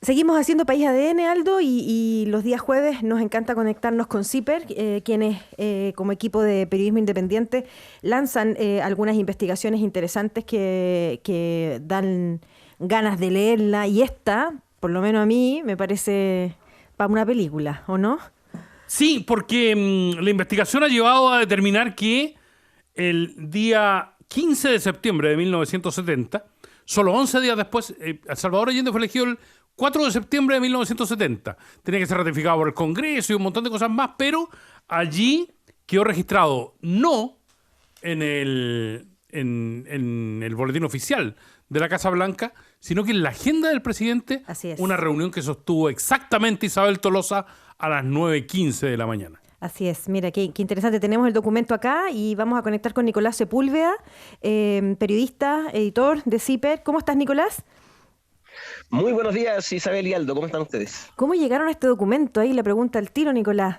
Seguimos haciendo País ADN, Aldo, y los días jueves nos encanta conectarnos con CIPER, quienes como equipo de periodismo independiente lanzan algunas investigaciones interesantes que dan ganas de leerla, y esta, por lo menos a mí, me parece para una película, ¿o no? Sí, porque la investigación ha llevado a determinar que el día 15 de septiembre de 1970, solo 11 días después, Salvador Allende fue elegido el 4 de septiembre de 1970. Tenía que ser ratificado por el Congreso y un montón de cosas más, pero allí quedó registrado no en el boletín oficial de la Casa Blanca, sino que en la agenda del presidente, Así es. una reunión que sostuvo exactamente Isabel Tolosa a las 9:15 de la mañana. Así es, mira, qué interesante. Tenemos el documento acá y vamos a conectar con Nicolás Sepúlveda, periodista, editor de CIPER. ¿Cómo estás, Nicolás? Muy buenos días, Isabel y Aldo, ¿cómo están ustedes? ¿Cómo llegaron a este documento? Ahí la pregunta al tiro, Nicolás.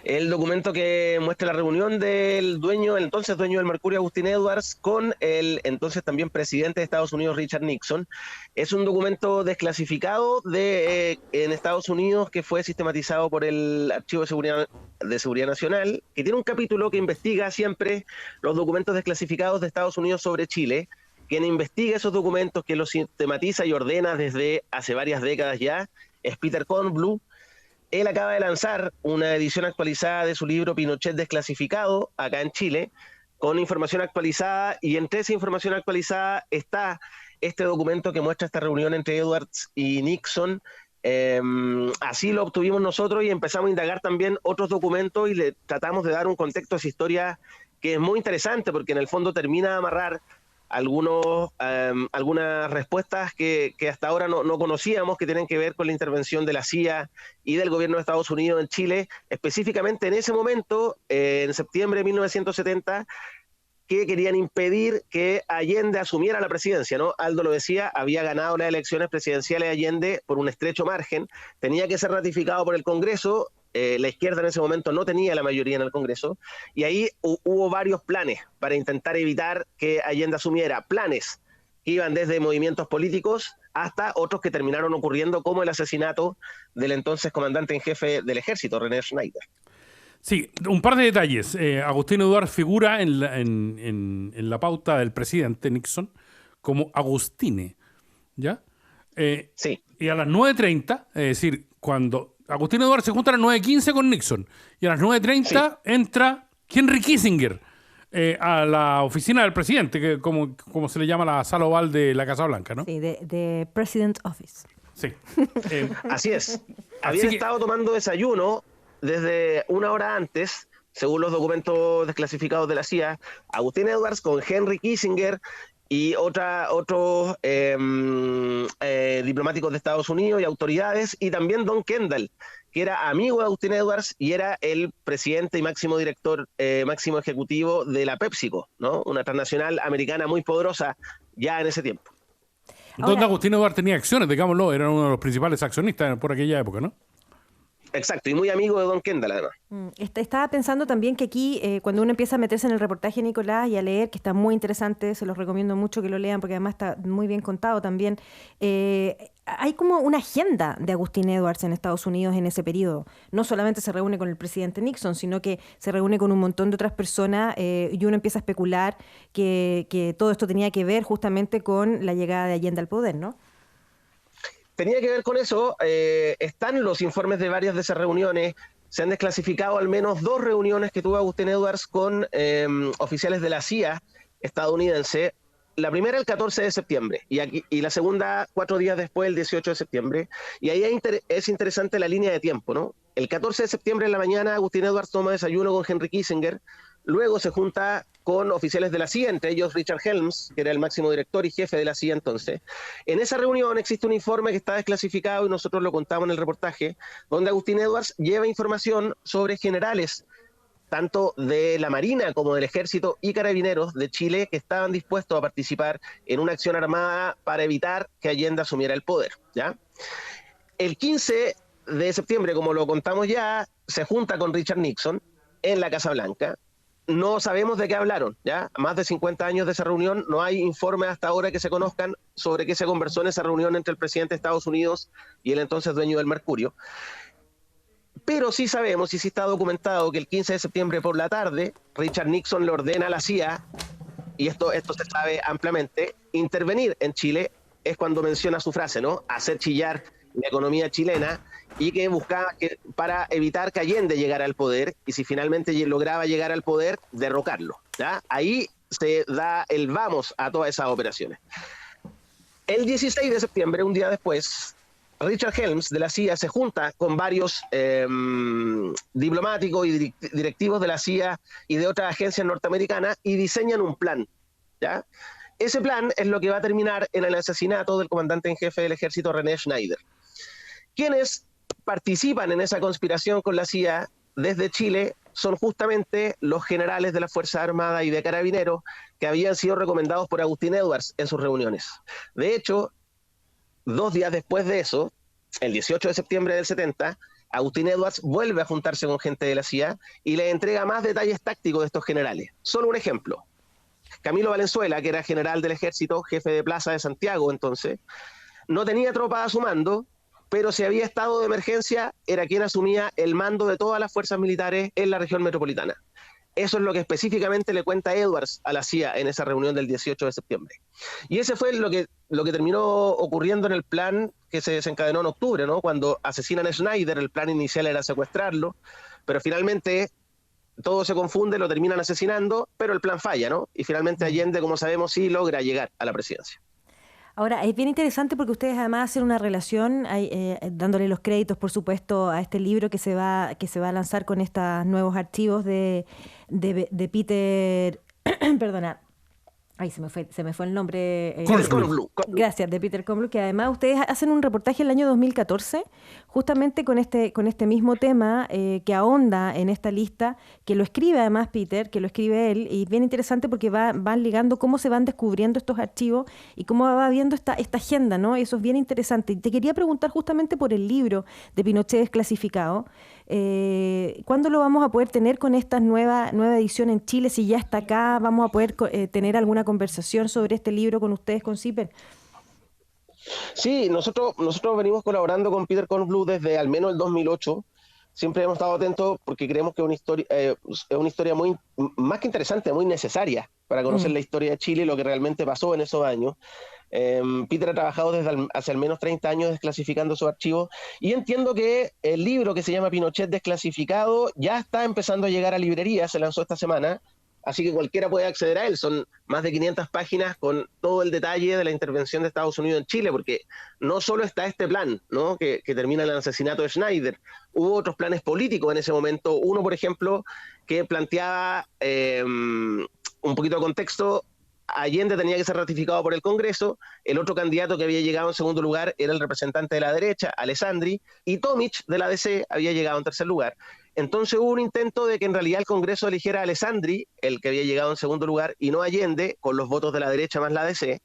El documento que muestra la reunión del dueño, el entonces dueño del Mercurio, Agustín Edwards, con el entonces también presidente de Estados Unidos, Richard Nixon. Es un documento desclasificado en Estados Unidos que fue sistematizado por el Archivo de Seguridad Nacional, que tiene un capítulo que investiga siempre los documentos desclasificados de Estados Unidos sobre Chile. Quien investiga esos documentos, quien los sistematiza y ordena desde hace varias décadas ya, es Peter Kornbluh. Él acaba de lanzar una edición actualizada de su libro Pinochet Desclasificado, acá en Chile, con información actualizada, y entre esa información actualizada está este documento que muestra esta reunión entre Edwards y Nixon. Así lo obtuvimos nosotros y empezamos a indagar también otros documentos y le tratamos de dar un contexto a esa historia que es muy interesante porque en el fondo termina de amarrar algunas respuestas que hasta ahora no conocíamos, que tienen que ver con la intervención de la CIA y del gobierno de Estados Unidos en Chile, específicamente en ese momento, en septiembre de 1970, que querían impedir que Allende asumiera la presidencia, ¿no? Aldo lo decía, había ganado las elecciones presidenciales Allende por un estrecho margen, tenía que ser ratificado por el Congreso. La izquierda en ese momento no tenía la mayoría en el Congreso, y ahí hubo varios planes para intentar evitar que Allende asumiera, planes que iban desde movimientos políticos hasta otros que terminaron ocurriendo, como el asesinato del entonces comandante en jefe del ejército, René Schneider. Sí, un par de detalles. Agustín Edwards figura en la pauta del presidente Nixon como Agustine, ¿ya? Sí. Y a las 9:30, es decir, cuando Agustín Edwards se junta a las 9:15 con Nixon, y a las 9:30 entra Henry Kissinger a la oficina del presidente, que como se le llama la sala oval de la Casa Blanca, ¿no? Sí, de President Office. Sí. Así es. Habían estado tomando desayuno desde una hora antes, según los documentos desclasificados de la CIA, Agustín Edwards con Henry Kissinger y otros diplomáticos de Estados Unidos y autoridades, y también Don Kendall, que era amigo de Agustín Edwards y era el presidente y máximo director, máximo ejecutivo de la PepsiCo, ¿no? Una transnacional americana muy poderosa ya en ese tiempo. Donde Agustín Edwards tenía acciones, digámoslo, era uno de los principales accionistas por aquella época, ¿no? Exacto, y muy amigo de Don Kendall, además. Estaba pensando también que aquí, cuando uno empieza a meterse en el reportaje, Nicolás, y a leer, que está muy interesante, se los recomiendo mucho que lo lean porque además está muy bien contado también, hay como una agenda de Agustín Edwards en Estados Unidos en ese periodo. No solamente se reúne con el presidente Nixon, sino que se reúne con un montón de otras personas, y uno empieza a especular que todo esto tenía que ver justamente con la llegada de Allende al poder, ¿no? Tenía que ver con eso. Están los informes de varias de esas reuniones. Se han desclasificado al menos 2 reuniones que tuvo Agustín Edwards con oficiales de la CIA estadounidense. La primera el 14 de septiembre y la segunda 4 días después, el 18 de septiembre. Y ahí es interesante la línea de tiempo, ¿no? El 14 de septiembre en la mañana, Agustín Edwards toma desayuno con Henry Kissinger. Luego se junta con oficiales de la CIA, entre ellos Richard Helms, que era el máximo director y jefe de la CIA entonces. En esa reunión existe un informe que está desclasificado y nosotros lo contamos en el reportaje, donde Agustín Edwards lleva información sobre generales, tanto de la Marina como del Ejército y Carabineros de Chile, que estaban dispuestos a participar en una acción armada para evitar que Allende asumiera el poder, ¿ya? El 15 de septiembre, como lo contamos ya, se junta con Richard Nixon en la Casa Blanca. no sabemos de qué hablaron, ¿ya? Más de 50 años de esa reunión, no hay informes hasta ahora que se conozcan sobre qué se conversó en esa reunión entre el presidente de Estados Unidos y el entonces dueño del Mercurio. Pero sí sabemos, y sí está documentado, que el 15 de septiembre por la tarde, Richard Nixon le ordena a la CIA, y esto se sabe ampliamente, intervenir en Chile. Es cuando menciona su frase, ¿no? Hacer chillar la economía chilena, y que buscaba para evitar que Allende llegara al poder, y si finalmente lograba llegar al poder, derrocarlo, ¿ya? Ahí se da el vamos a todas esas operaciones. El 16 de septiembre, un día después, Richard Helms de la CIA se junta con varios diplomáticos y directivos de la CIA y de otras agencias norteamericanas y diseñan un plan, ¿ya? Ese plan es lo que va a terminar en el asesinato del comandante en jefe del ejército, René Schneider. Quienes participan en esa conspiración con la CIA desde Chile son justamente los generales de las Fuerzas Armadas y de Carabineros que habían sido recomendados por Agustín Edwards en sus reuniones. De hecho, 2 días después de eso, el 18 de septiembre del 70, Agustín Edwards vuelve a juntarse con gente de la CIA y le entrega más detalles tácticos de estos generales. Solo un ejemplo. Camilo Valenzuela, que era general del ejército, jefe de plaza de Santiago entonces, no tenía tropas a su mando, pero si había estado de emergencia, era quien asumía el mando de todas las fuerzas militares en la región metropolitana. Eso es lo que específicamente le cuenta Edwards a la CIA en esa reunión del 18 de septiembre. Y ese fue lo que terminó ocurriendo en el plan que se desencadenó en octubre, ¿no? Cuando asesinan a Schneider, el plan inicial era secuestrarlo, pero finalmente todo se confunde, lo terminan asesinando, pero el plan falla, ¿no? Y finalmente Allende, como sabemos, sí logra llegar a la presidencia. Ahora, es bien interesante porque ustedes además hacen una relación, dándole los créditos, por supuesto, a este libro que se va a lanzar con estos nuevos archivos de Peter, perdona, ay, se me fue el nombre. Kornbluh. Gracias, de Peter Kornbluh, que además ustedes hacen un reportaje el año 2014, justamente con este mismo tema que ahonda en esta lista, que lo escribe además Peter, que lo escribe él, y bien interesante porque van ligando cómo se van descubriendo estos archivos y cómo va viendo esta agenda, ¿no? Eso es bien interesante. Y te quería preguntar justamente por el libro de Pinochet desclasificado. ¿Cuándo lo vamos a poder tener con esta nueva edición en Chile? Si ya está acá, ¿vamos a poder tener alguna conversación sobre este libro con ustedes, con CIPER? Sí, nosotros venimos colaborando con Peter Kornbluh desde al menos el 2008. Siempre hemos estado atentos porque creemos que es una historia muy, más que interesante, muy necesaria para conocer la historia de Chile y lo que realmente pasó en esos años. Peter ha trabajado desde hace al menos 30 años desclasificando sus archivos y entiendo que el libro que se llama Pinochet desclasificado ya está empezando a llegar a librerías, se lanzó esta semana, así que cualquiera puede acceder a él. Son más de 500 páginas con todo el detalle de la intervención de Estados Unidos en Chile, porque no solo está este plan, ¿no? que termina en el asesinato de Schneider, hubo otros planes políticos en ese momento. Uno, por ejemplo, que planteaba un poquito de contexto. Allende tenía que ser ratificado por el Congreso, el otro candidato que había llegado en segundo lugar era el representante de la derecha, Alessandri, y Tomic de la DC había llegado en tercer lugar. Entonces hubo un intento de que en realidad el Congreso eligiera a Alessandri, el que había llegado en segundo lugar, y no Allende, con los votos de la derecha más la DC,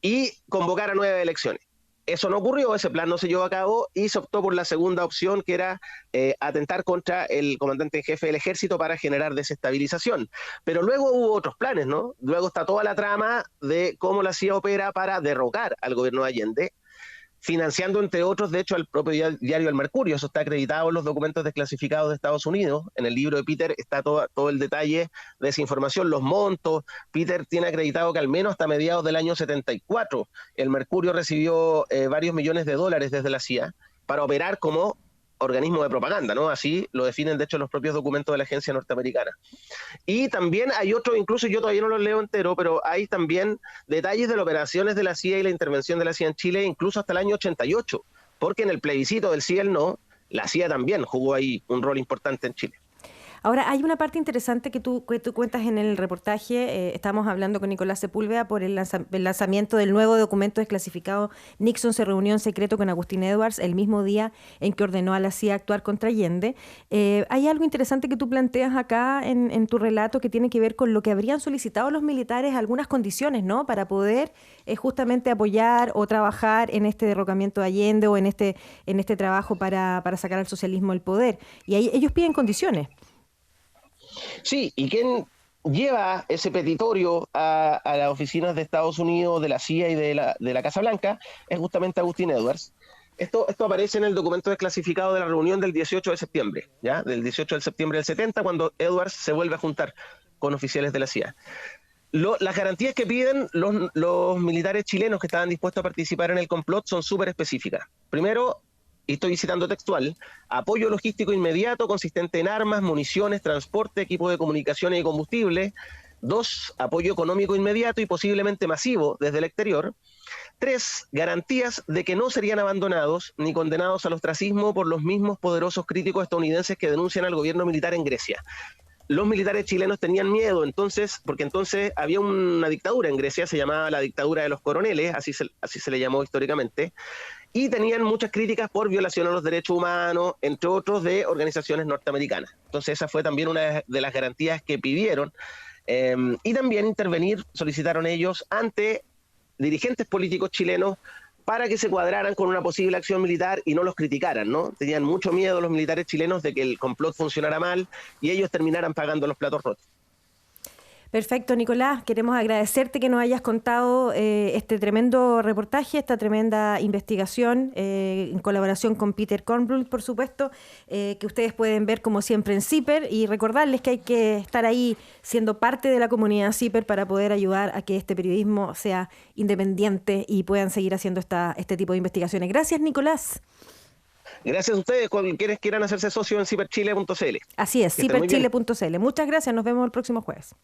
y convocara nuevas elecciones. Eso no ocurrió, ese plan no se llevó a cabo y se optó por la segunda opción, que era atentar contra el comandante en jefe del ejército para generar desestabilización. Pero luego hubo otros planes, ¿no? Luego está toda la trama de cómo la CIA opera para derrocar al gobierno de Allende, financiando, entre otros, de hecho, al propio diario El Mercurio. Eso está acreditado en los documentos desclasificados de Estados Unidos. En el libro de Peter está todo el detalle de esa información, los montos. Peter tiene acreditado que al menos hasta mediados del año 74, El Mercurio recibió varios millones de dólares desde la CIA para operar como organismo de propaganda, ¿no? Así lo definen, de hecho, los propios documentos de la agencia norteamericana. Y también hay otro, incluso yo todavía no lo leo entero, pero hay también detalles de las operaciones de la CIA y la intervención de la CIA en Chile, incluso hasta el año 88, porque en el plebiscito del sí y el no, la CIA también jugó ahí un rol importante en Chile. Ahora, hay una parte interesante que tú cuentas en el reportaje. Estamos hablando con Nicolás Sepúlveda por el lanzamiento del nuevo documento desclasificado. Nixon se reunió en secreto con Agustín Edwards el mismo día en que ordenó a la CIA actuar contra Allende. Hay algo interesante que tú planteas acá en tu relato que tiene que ver con lo que habrían solicitado los militares, algunas condiciones, ¿no? Para poder justamente apoyar o trabajar en este derrocamiento de Allende o en este trabajo para sacar al socialismo del poder. Y ahí ellos piden condiciones. Sí, y quién lleva ese petitorio a las oficinas de Estados Unidos, de la CIA y de la Casa Blanca, es justamente Agustín Edwards. Esto aparece en el documento desclasificado de la reunión del 18 de septiembre, ¿ya? Del 18 de septiembre del 70, cuando Edwards se vuelve a juntar con oficiales de la CIA. Las garantías que piden los militares chilenos que estaban dispuestos a participar en el complot son súper específicas. Primero, y estoy citando textual, apoyo logístico inmediato consistente en armas, municiones, transporte, equipos de comunicaciones y combustible. 2, apoyo económico inmediato y posiblemente masivo desde el exterior. 3, garantías de que no serían abandonados ni condenados al ostracismo por los mismos poderosos críticos estadounidenses que denuncian al gobierno militar en Grecia. Los militares chilenos tenían miedo entonces, porque entonces había una dictadura en Grecia, se llamaba la dictadura de los coroneles, así se le llamó históricamente, y tenían muchas críticas por violación a los derechos humanos, entre otros de organizaciones norteamericanas. Entonces esa fue también una de las garantías que pidieron, y también intervenir, solicitaron ellos, ante dirigentes políticos chilenos para que se cuadraran con una posible acción militar y no los criticaran, ¿no? Tenían mucho miedo los militares chilenos de que el complot funcionara mal y ellos terminaran pagando los platos rotos. Perfecto, Nicolás. Queremos agradecerte que nos hayas contado este tremendo reportaje, esta tremenda investigación, en colaboración con Peter Kornbluth, por supuesto, que ustedes pueden ver como siempre en CIPER, y recordarles que hay que estar ahí siendo parte de la comunidad CIPER para poder ayudar a que este periodismo sea independiente y puedan seguir haciendo este tipo de investigaciones. Gracias, Nicolás. Gracias a ustedes, quienes quieran hacerse socios en ciperchile.cl. Así es, ciperchile.cl. Muchas gracias, nos vemos el próximo jueves.